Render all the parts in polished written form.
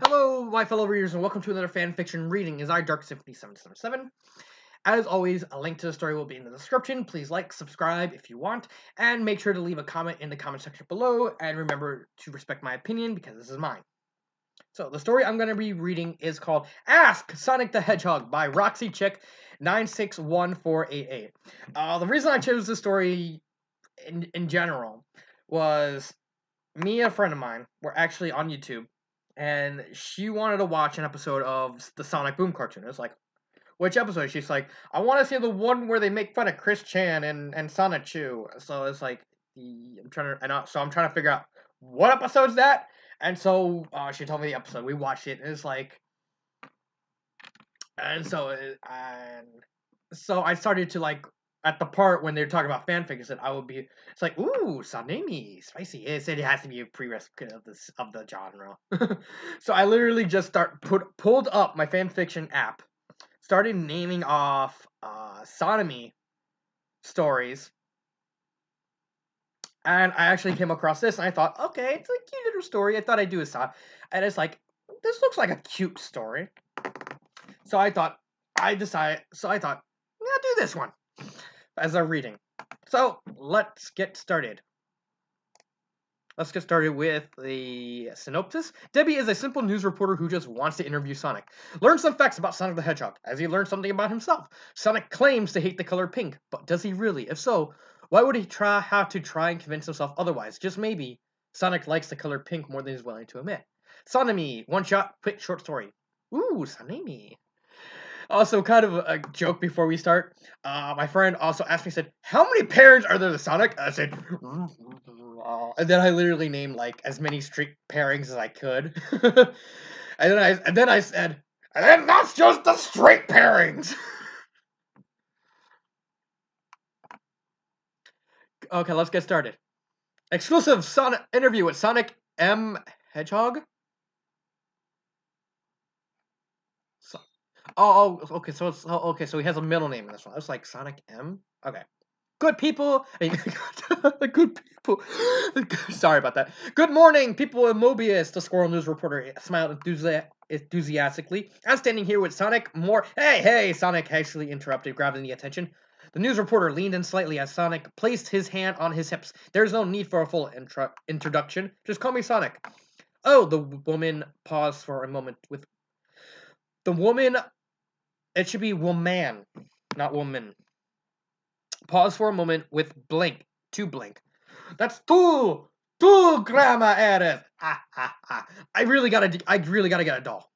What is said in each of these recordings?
Hello, my fellow readers, and welcome to another fanfiction reading. Is I Dark Symphony 777. As always, a link to the story will be in the description. Please like, subscribe if you want, and make sure to leave a comment in the comment section below. And remember to respect my opinion because this is mine. So the story I'm going to be reading is called "Ask Sonic the Hedgehog" by Roxy Chick 961488. The reason I chose this story in general was me and a friend of mine were actually on YouTube, and she wanted to watch an episode of the Sonic Boom cartoon. It was like, which episode? She's like, I want to see the one where they make fun of Chris Chan and Sonic Chu. So it's like, I'm trying to figure out what episode's that. And so she told me the episode. We watched it, and it's like, and so I started to like at the part when they're talking about fanfics that I would be. It's like, ooh, Sanemi, spicy. It said it has to be a prerequisite of the genre. So I literally just pulled up my fanfiction app, started naming off Sodomy stories, and I actually came across this, and I thought, okay, it's a cute little story. I thought I'd do a song, and it's like, this looks like a cute story. So I thought, yeah, do this one as a reading. So let's get started. Let's get started with the synopsis. Debbie is a simple news reporter who just wants to interview Sonic. Learn some facts about Sonic the Hedgehog, as he learns something about himself. Sonic claims to hate the color pink, but does he really? If so, why would he have to try and convince himself otherwise? Just maybe, Sonic likes the color pink more than he's willing to admit. Sonami, one shot, quick short story. Ooh, Sonami. Also, kind of a joke before we start. My friend also asked me, said, "How many pairs are there to Sonic?" I said, and then I literally named like as many street pairings as I could. and then I said, and then that's just the straight pairings. Okay, let's get started. Exclusive Sonic interview with Sonic M. Hedgehog. Okay. So he has a middle name in this one. I was like Sonic M. Okay. Good people. Good people. Sorry about that. Good morning, people of Mobius. The Squirrel News reporter smiled enthusiastically. I'm standing here with Sonic. Hey! Sonic hastily interrupted, grabbing the attention. The news reporter leaned in slightly as Sonic placed his hand on his hips. There's no need for a full introduction. Just call me Sonic. Oh, the woman paused for a moment with the woman. It should be woman, not woman. Pause for a moment with blink. To blink. That's two grandma errors. I really gotta get a doll.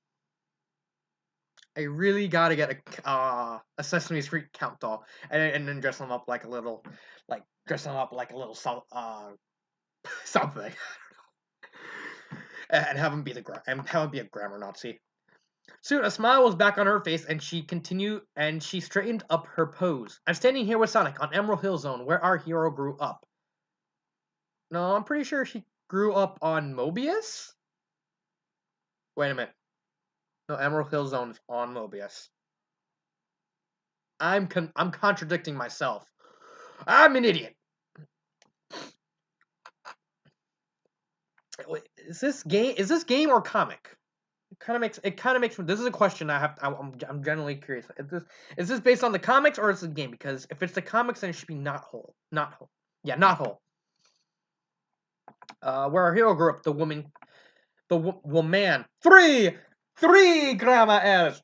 I really gotta get a Sesame Street count doll, and then dress them up like a little, something, and have him be a grammar Nazi. Soon, a smile was back on her face, and she straightened up her pose. I'm standing here with Sonic on Emerald Hill Zone, where our hero grew up. No, I'm pretty sure she grew up on Mobius? Wait a minute. No, Emerald Hill Zone is on Mobius. I'm contradicting myself. I'm an idiot. Wait, is this game or comic? It kind of makes. This is a question I'm generally curious. Is this based on the comics or is it a game? Because if it's the comics, then it should be not whole. Not whole. Yeah, not whole. Where our hero grew up, the woman, three grandma L's.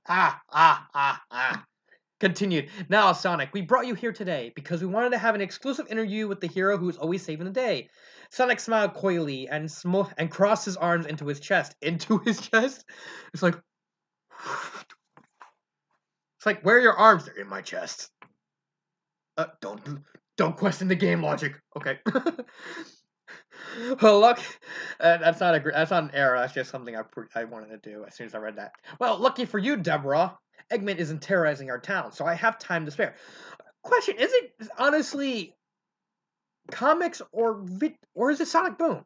Continued. Now, Sonic, we brought you here today because we wanted to have an exclusive interview with the hero who's always saving the day. Sonic smiled coyly and crossed his arms into his chest. Into his chest? It's like, where are your arms? They're in my chest. Don't question the game logic. Okay. Well, look, that's not an error. That's just something I wanted to do as soon as I read that. Well, lucky for you, Deborah, Eggman isn't terrorizing our town, so I have time to spare. Question: is it honestly comics or is it Sonic Boom?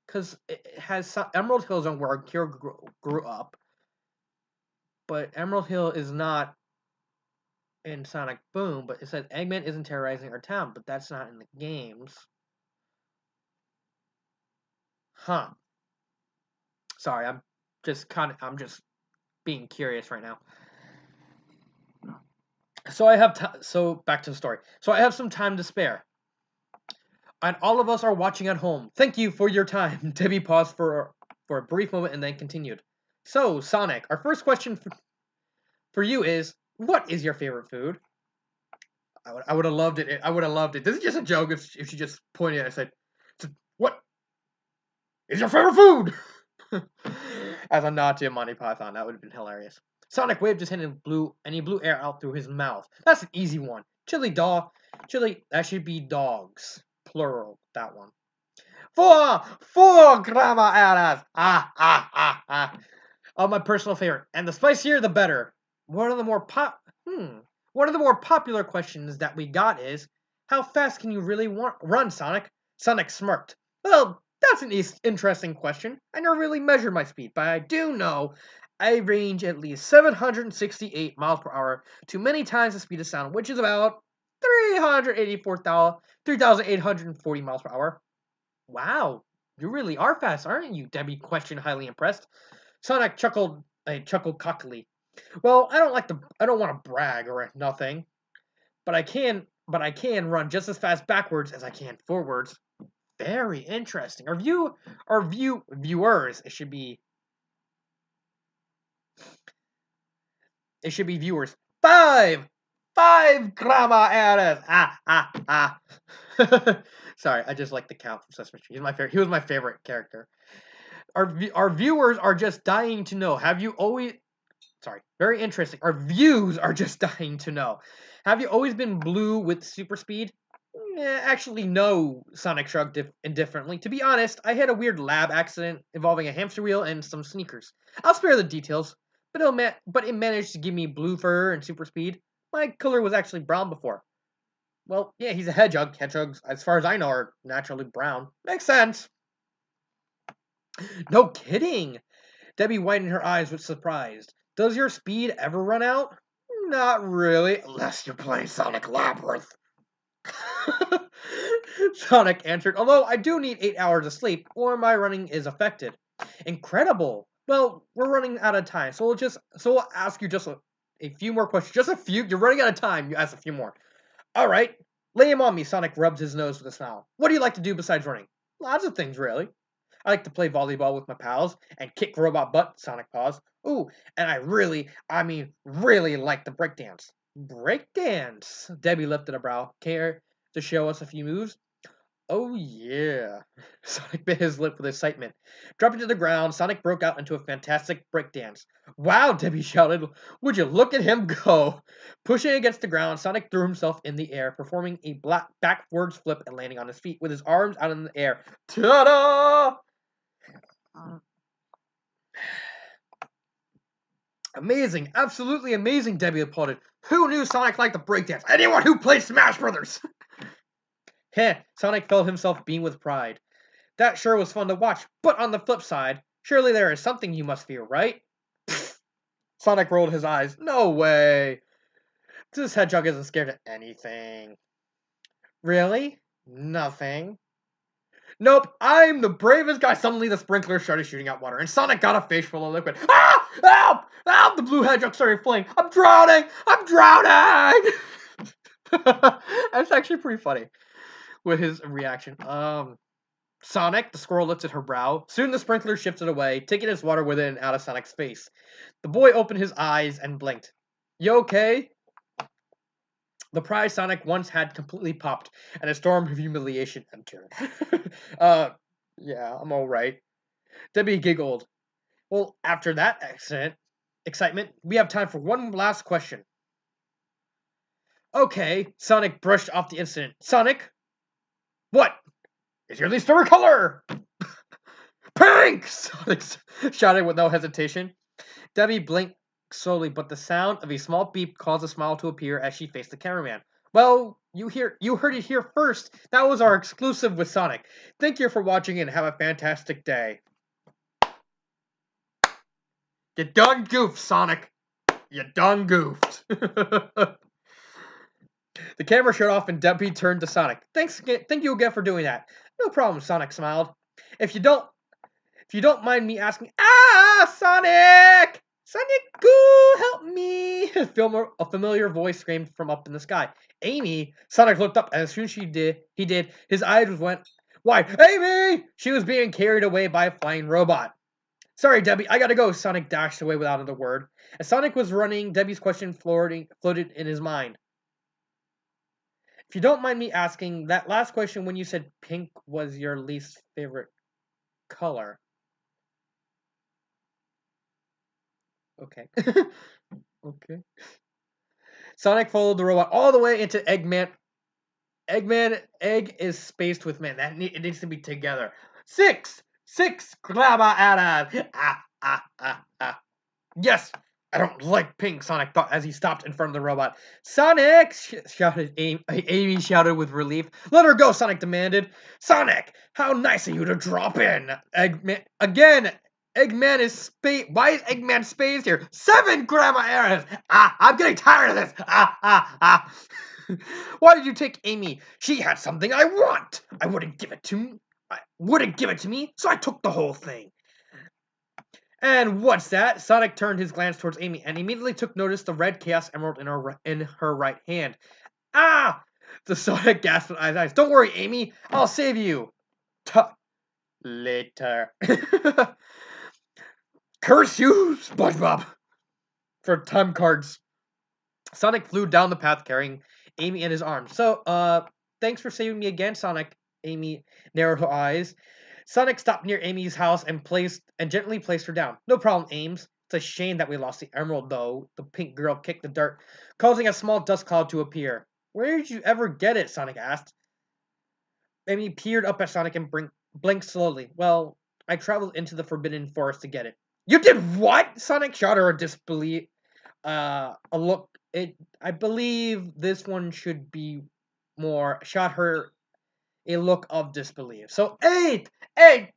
Because it has Emerald Hill Zone where Kira grew up, but Emerald Hill is not in Sonic Boom. But it says Eggman isn't terrorizing our town, but that's not in the games. Huh. Sorry, I'm just being curious right now. So back to the story. So I have some time to spare. And all of us are watching at home. Thank you for your time. Debbie paused for a brief moment and then continued. So, Sonic, our first question for you is, what is your favorite food? I would have loved it. I would have loved it. This is just a joke if she just pointed and said, what is your favorite food? As a nod to Monty Python, that would have been hilarious. Sonic waved his hand and he blew air out through his mouth. That's an easy one. Chili, that should be dogs. Plural, that one. Four grandma errors. My personal favorite. And the spicier, the better. One of the more One of the more popular questions that we got is, how fast can you really run, Sonic? Sonic smirked. Well, that's an interesting question. I never really measured my speed, but I do know I range at least 768 miles per hour to many times the speed of sound, which is about 3,840 miles per hour. Wow, you really are fast, aren't you? Debbie questioned, highly impressed. Sonic chuckled cockily. Well, I don't want to brag or nothing, but I can run just as fast backwards as I can forwards. Very interesting. Viewers, it should be viewers. Five grandma errors. Sorry, I just like the count from Sesame Street. He was my favorite character. Our viewers are just dying to know. Very interesting. Our views are just dying to know. Have you always been blue with super speed? Actually, no, Sonic shrugged indifferently. To be honest, I had a weird lab accident involving a hamster wheel and some sneakers. I'll spare the details, but it managed to give me blue fur and super speed. My color was actually brown before. Well, yeah, he's a hedgehog. Hedgehogs, as far as I know, are naturally brown. Makes sense. No kidding. Debbie widened her eyes with surprise. Does your speed ever run out? Not really, unless you're playing Sonic Labyrinth. Sonic answered, although I do need 8 hours of sleep, or my running is affected. Incredible. Well, we're running out of time, so we'll ask you just a few more questions. Just a few. You're running out of time. You ask a few more. All right. Lay him on me. Sonic rubbed his nose with a smile. What do you like to do besides running? Lots of things, really. I like to play volleyball with my pals and kick robot butt, Sonic paused. Ooh, and really like the breakdance. Breakdance? Debbie lifted a brow. Care to show us a few moves? Oh yeah. Sonic bit his lip with excitement. Dropping to the ground, Sonic broke out into a fantastic breakdance. Wow, Debbie shouted. Would you look at him go? Pushing against the ground, Sonic threw himself in the air, performing a backwards flip and landing on his feet with his arms out in the air. Ta-da! Amazing, absolutely amazing, Debbie applauded. Who knew Sonic liked the breakdance? Anyone who plays Smash Brothers! Heh, Sonic felt himself beam with pride. That sure was fun to watch, but on the flip side, surely there is something you must fear, right? Pfft. Sonic rolled his eyes. No way. This hedgehog isn't scared of anything. Really? Nothing. Nope, I'm the bravest guy. Suddenly the sprinkler started shooting out water, and Sonic got a face full of liquid. Ah! Help! Help! The blue hedgehog started flaying. I'm drowning! I'm drowning! That's actually pretty funny with his reaction. Sonic, the squirrel lifted her brow. Soon the sprinkler shifted away, taking its water with it and out of Sonic's face. The boy opened his eyes and blinked. You okay? The prize Sonic once had completely popped, and a storm of humiliation entered. Yeah, I'm alright. Debbie giggled. Well, after that excitement, we have time for one last question. Okay, Sonic brushed off the incident. Sonic? What is your least favorite color? Pink! Sonic shouted with no hesitation. Debbie blinked slowly, but the sound of a small beep caused a smile to appear as she faced the cameraman. Well, you heard it here first. That was our exclusive with Sonic. Thank you for watching and have a fantastic day. You done goofed, Sonic. You done goofed. The camera shut off and Debbie turned to Sonic. Thank you again for doing that. No problem, Sonic smiled. If you don't If you don't mind me asking, Sonic! Sonic, goo, help me! A familiar voice screamed from up in the sky. Amy! Sonic looked up, and as soon as he did, his eyes went wide. Amy! She was being carried away by a flying robot. Sorry, Debbie, I gotta go. Sonic dashed away without another word. As Sonic was running, Debbie's question floated in his mind. If you don't mind me asking, that last question when you said pink was your least favorite color. Okay. Okay. Sonic followed the robot all the way into Eggman. Egg is spaced with man. It needs to be together. Six grabba at Yes, I don't like pink. Sonic thought as he stopped in front of the robot. Sonic! Shouted Amy. Amy shouted with relief. Let her go, Sonic demanded. Sonic, how nice of you to drop in. Eggman again. Eggman is space. Why is Eggman spaced here? 7 grandma errors. I'm getting tired of this. Why did you take Amy? She had something I want. I wouldn't give it to me, so I took the whole thing. And what's that? Sonic turned his glance towards Amy and immediately took notice the red Chaos Emerald in her right hand. Ah! The Sonic gasped with eyes. Don't worry, Amy. I'll save you. Later. Curse you, SpongeBob. For time cards. Sonic flew down the path carrying Amy in his arms. So, thanks for saving me again, Sonic. Amy narrowed her eyes. Sonic stopped near Amy's house and gently placed her down. No problem, Ames. It's a shame that we lost the emerald, though. The pink girl kicked the dirt, causing a small dust cloud to appear. Where did you ever get it? Sonic asked. Amy peered up at Sonic and blinked slowly. Well, I traveled into the Forbidden Forest to get it. You did what? Sonic shot her a disbelief. A look. I believe this one should be more. Shot her a look of disbelief. So 8, okay,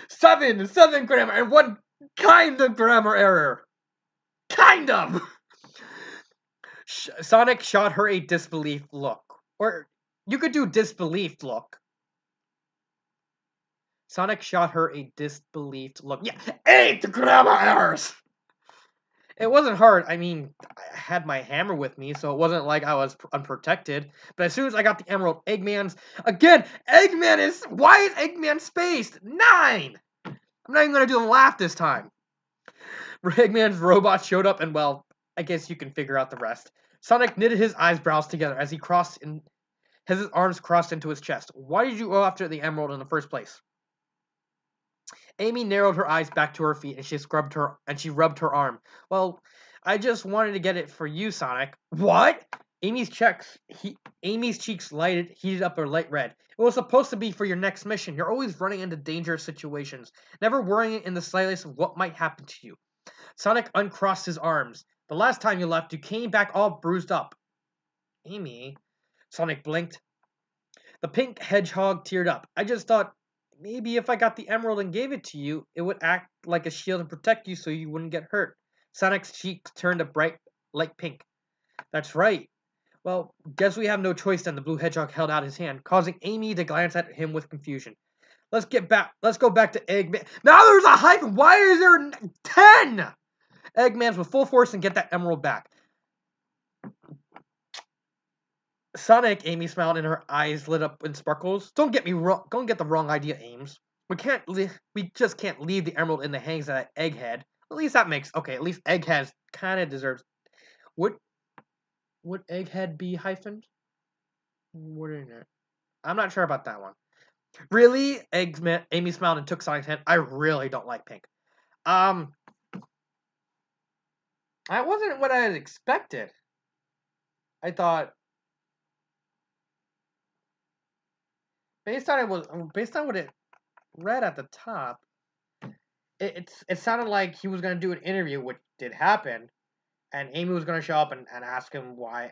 7 grammar and 1 kind of grammar error. Kind of. Sonic shot her a disbelief look, or you could do disbelief look. Sonic shot her a disbelieved look. Yeah, 8 grammar errors. It wasn't hard. I mean, I had my hammer with me, so it wasn't like I was unprotected. But as soon as I got the emerald, Again, why is Eggman spaced? 9! I'm not even going to do the laugh this time. Eggman's robot showed up, and well, I guess you can figure out the rest. Sonic knitted his eyebrows together as his arms crossed into his chest. Why did you go after the emerald in the first place? Amy narrowed her eyes back to her feet and she rubbed her arm. Well, I just wanted to get it for you, Sonic. What? Amy's cheeks heated up a light red. It was supposed to be for your next mission. You're always running into dangerous situations, never worrying in the slightest of what might happen to you. Sonic uncrossed his arms. The last time you left, you came back all bruised up. Amy? Sonic blinked. The pink hedgehog teared up. I just thought, maybe if I got the emerald and gave it to you, it would act like a shield and protect you so you wouldn't get hurt. Sonic's cheeks turned a bright light pink. That's right. Well, guess we have no choice then. The blue hedgehog held out his hand, causing Amy to glance at him with confusion. Let's go back to Eggman. Now there's a hyphen! Why is there 10? Eggman's with full force and get that emerald back. Sonic, Amy smiled and her eyes lit up in sparkles. Don't get the wrong idea, Ames. We just can't leave the emerald in the hands of that egghead. At least that makes okay. At least egghead kind of deserves. Would egghead be hyphened? Wouldn't it? I'm not sure about that one. Really, Amy smiled and took Sonic's hand. I really don't like pink. That wasn't what I had expected. I thought. Based on what it read at the top, it sounded like he was gonna do an interview, which did happen, and Amy was gonna show up and ask him why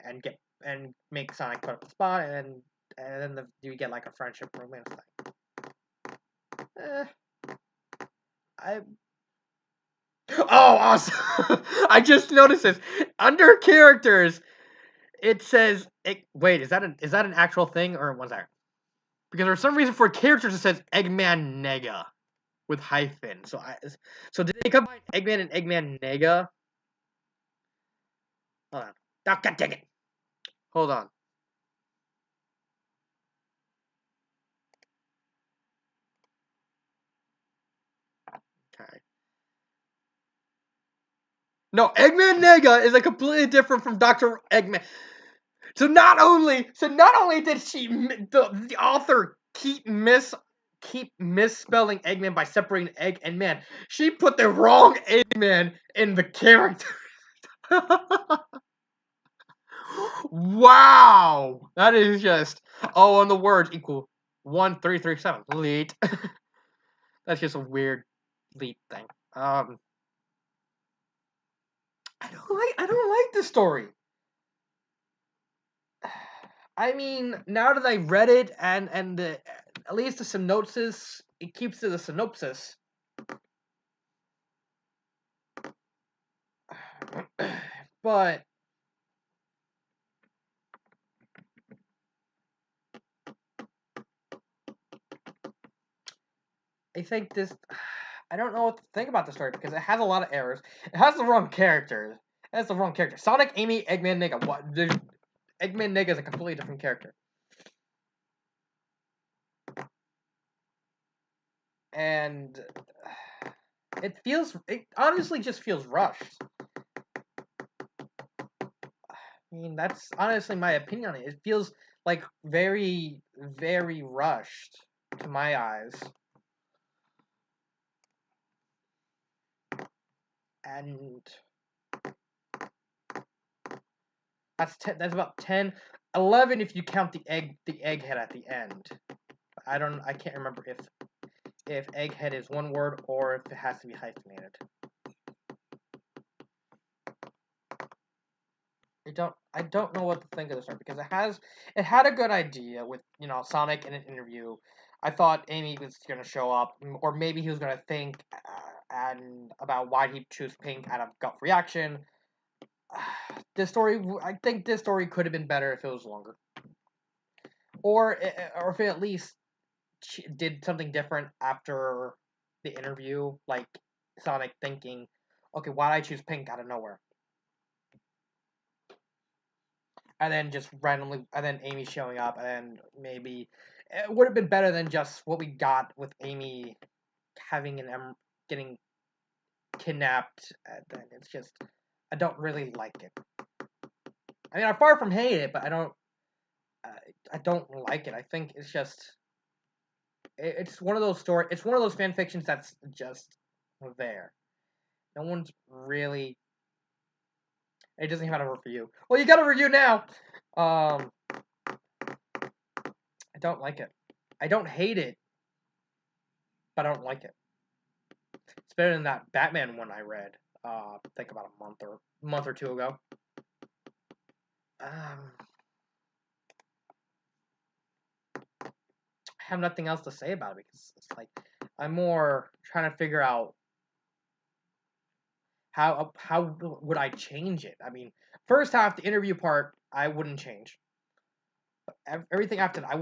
and make Sonic put up a spot, and then you get like a friendship romance thing. Oh, awesome! I just noticed this under characters. It says, wait, is that an actual thing or was that? Because for some reason for characters it says Eggman Nega with hyphen. So did they combine Eggman and Eggman Nega? Hold on. Oh, God dang it. Hold on. Okay. No, Eggman Nega is completely different from Dr. Eggman. So not only did the author keep misspelling Eggman by separating egg and man, she put the wrong Eggman in the character. Wow, that is just and the words equal 1337. Leet. That's just a weird leet thing. I don't like this story. I mean, now that I read it and at least the synopsis, it keeps to the synopsis. But I think I don't know what to think about the story because it has a lot of errors. It has the wrong characters. It has the wrong character. Sonic, Amy, Eggman, Nigga. What? Eggman, Nigga is a completely different character. And it honestly just feels rushed. I mean, that's honestly my opinion on it. It feels like very, very rushed to my eyes. And that's about 10, 11 if you count the egghead at the end. I can't remember if egghead is one word or if it has to be hyphenated. I don't know what to think of this story because it had a good idea with Sonic in an interview. I thought Amy was gonna show up, or maybe he was gonna think and about why he chose Pink out of gut reaction. I think this story could have been better if it was longer, or if it at least did something different after the interview, like Sonic thinking, okay, why did I choose Pink out of nowhere? And then just randomly, and then Amy showing up, and then maybe it would have been better than just what we got with Amy having getting kidnapped. And then it's just, I don't really like it. I mean, I far from hate it, but I don't like it. I think it's just, it's one of those it's one of those fan fictions that's just there. No one's really. It doesn't even have a review. Well, you got a review now. I don't like it. I don't hate it, but I don't like it. It's better than that Batman one I read. I think about a month or two ago. I have nothing else to say about it because it's like I'm more trying to figure out how would I change it. I mean, first half the interview part I wouldn't change. Everything after that I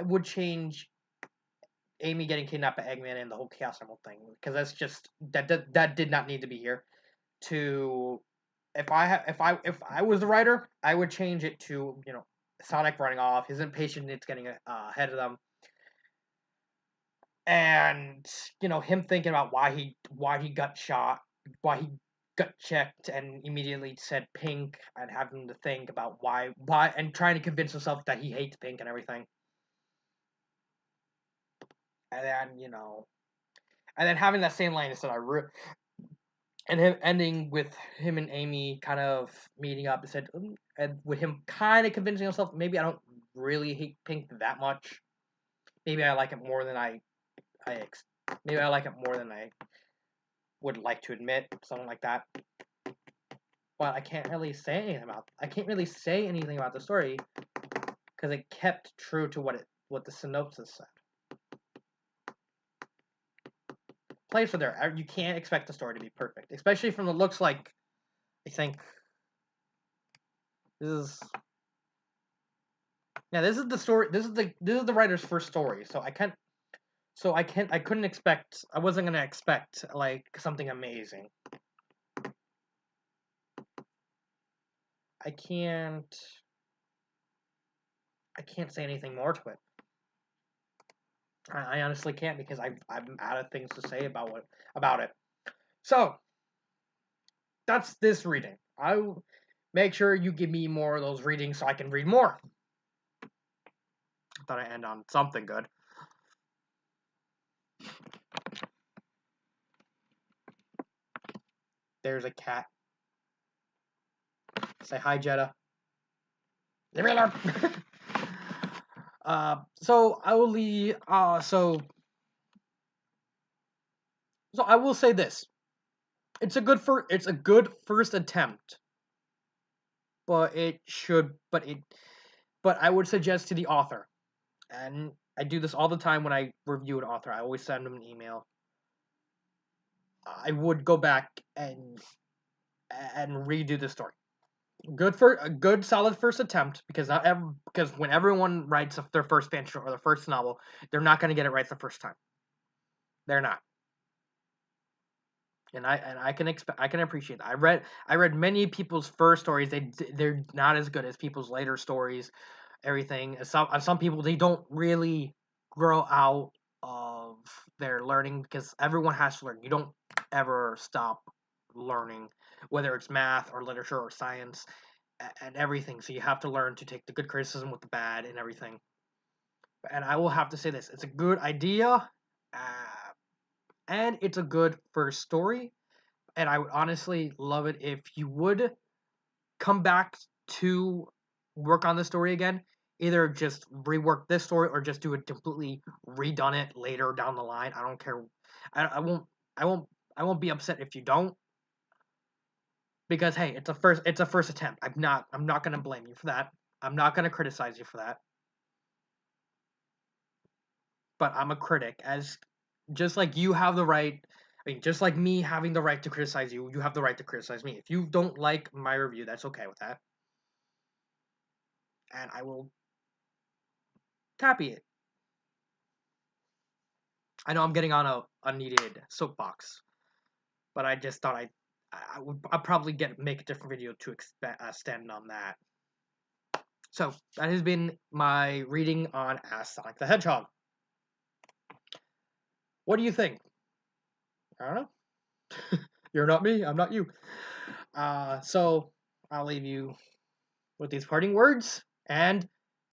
would change Amy getting kidnapped by Eggman and the whole Chaos Emerald thing because that's just that did not need to be here. To if I was the writer, I would change it to Sonic running off, his impatience getting ahead of them, and him thinking about why he got shot, why he got checked, and immediately said Pink, and having to think about why and trying to convince himself that he hates Pink and everything, and then and then having that same line instead and him ending with him and Amy kind of meeting up and said, and with him kind of convincing himself, maybe I don't really hate Pink that much. Maybe I like it more than maybe I like it more than I would like to admit, something like that. But I can't really say anything about the story because it kept true to what the synopsis said. Place are there. You can't expect the story to be perfect, especially from the looks like. I think this is Yeah, this is the story. This is the writer's first story, so I couldn't expect. I wasn't gonna expect like something amazing. I can't. I can't say anything more to it. I honestly can't because I'm out of things to say about it. So that's this reading. I make sure you give me more of those readings so I can read more. I thought I'd end on something good. There's a cat. Say hi, Jetta. So I will leave. So I will say this. It's a good first attempt, but it should. But I would suggest to the author, and I do this all the time when I review an author. I always send them an email. I would go back and redo the story. Good for a good solid first attempt because when everyone writes their first fanfiction or their first novel, they're not going to get it right the first time. They're not. And I can appreciate that. I read many people's first stories. They're not as good as people's later stories. Everything. Some people they don't really grow out of their learning because everyone has to learn. You don't ever stop learning, whether it's math or literature or science and everything. So you have to learn to take the good criticism with the bad and everything. And I will have to say this: it's a good idea, and it's a good first story and I would honestly love it if you would come back to work on the story again. Either just rework this story or just do it completely redone it later down the line. I don't care. I won't. I won't. I won't be upset if you don't because hey, it's a first attempt. I'm not gonna blame you for that. I'm not gonna criticize you for that. But I'm a critic, as just like you have the right. I mean, just like me having the right to criticize you, you have the right to criticize me. If you don't like my review, that's okay with that. And I will copy it. I know I'm getting on a unneeded soapbox, but I just thought I'd probably make a different video to extend on that. So that has been my reading on Ask Sonic the Hedgehog. What do you think? I don't know. You're not me. I'm not you. So I'll leave you with these parting words and